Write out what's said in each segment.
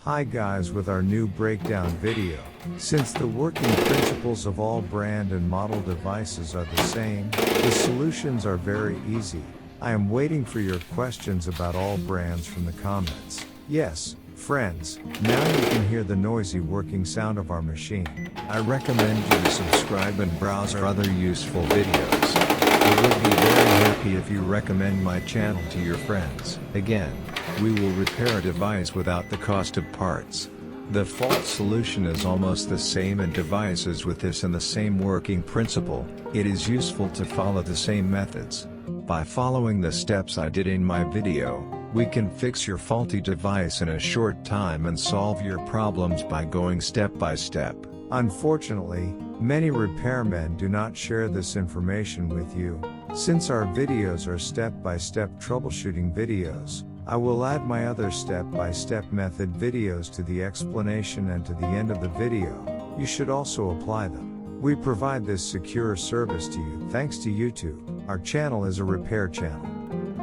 Hi guys, with our new breakdown video. Since the working principles of all brand and model devices are the same, the solutions are very easy. I am waiting for your questions about all brands from the comments. Yes, friends, now you can hear the noisy working sound of our machine. I recommend you to subscribe and browse our other useful videos. I would be very happy if you recommend my channel to your friends. Again, we will repair a device without the cost of parts. The fault solution is almost the same in devices with this and the same working principle. It is useful to follow the same methods. By following the steps I did in my video, we can fix your faulty device in a short time and solve your problems by going step by step. Unfortunately, many repairmen do not share this information with you. Since our videos are step-by-step troubleshooting videos, I will add my other step-by-step method videos to the explanation and to the end of the video. You should also apply them. We provide this secure service to you thanks to YouTube. Our channel is a repair channel.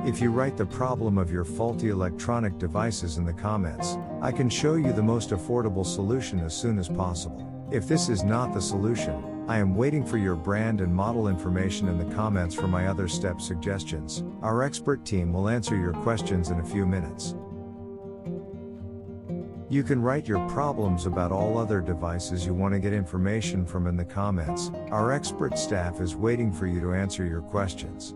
If you write the problem of your faulty electronic devices in the comments, I can show you the most affordable solution as soon as possible. If this is not the solution, I am waiting for your brand and model information in the comments for my other step suggestions. Our expert team will answer your questions in a few minutes. You can write your problems about all other devices you want to get information from in the comments. Our expert staff is waiting for you to answer your questions.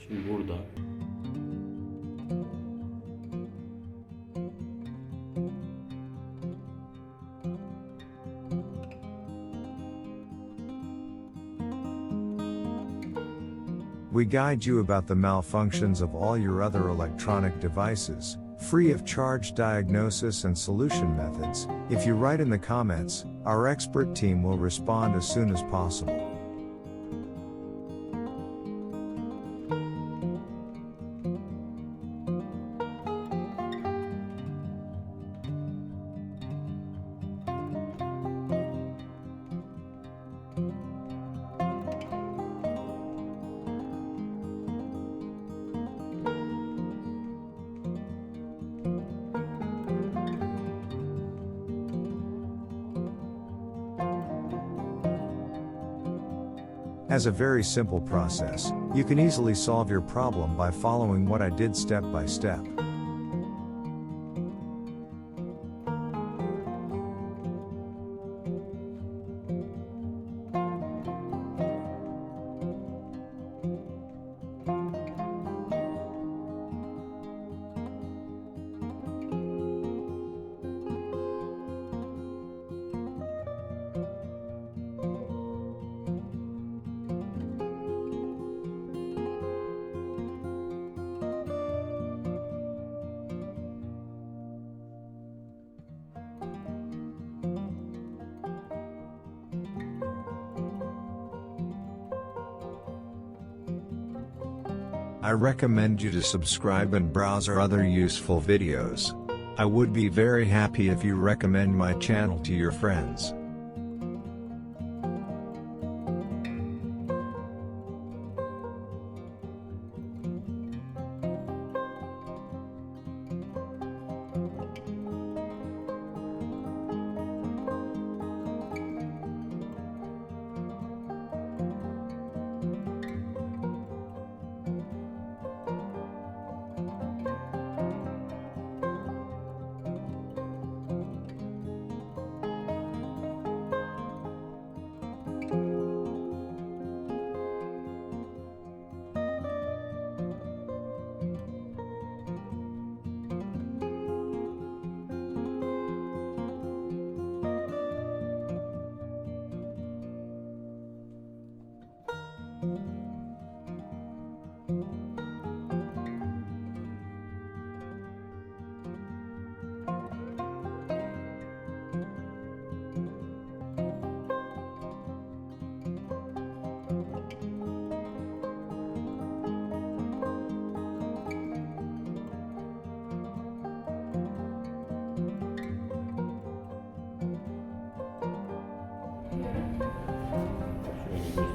Şimdi burada We guide you about the malfunctions of all your other electronic devices, free of charge diagnosis and solution methods. If you write in the comments, our expert team will respond as soon as possible. As a very simple process, you can easily solve your problem by following what I did step by step. I recommend you to subscribe and browse our other useful videos. I would be very happy if you recommend my channel to your friends.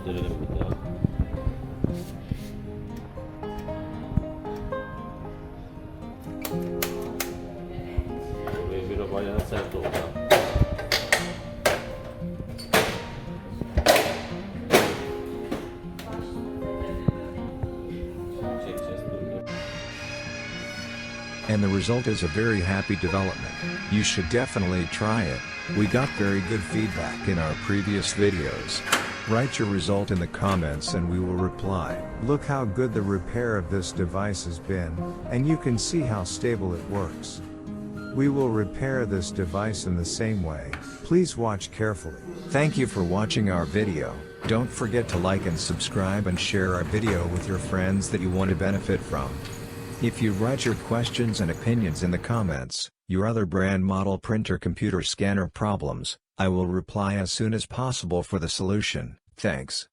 gösterelim bir daha. Buraya göre bayağı sert oldu. Çekeceğiz burada. And the result is a very happy development. You should definitely try it. We got very good feedback in our previous videos. Write your result in the comments and we will reply. Look how good the repair of this device has been, and you can see how stable it works. We will repair this device in the same way. Please watch carefully. Thank you for watching our video. Don't forget to like and subscribe and share our video with your friends that you want to benefit from. If you write your questions and opinions in the comments, your other brand model printer computer scanner problems, I will reply as soon as possible for the solution. Thanks.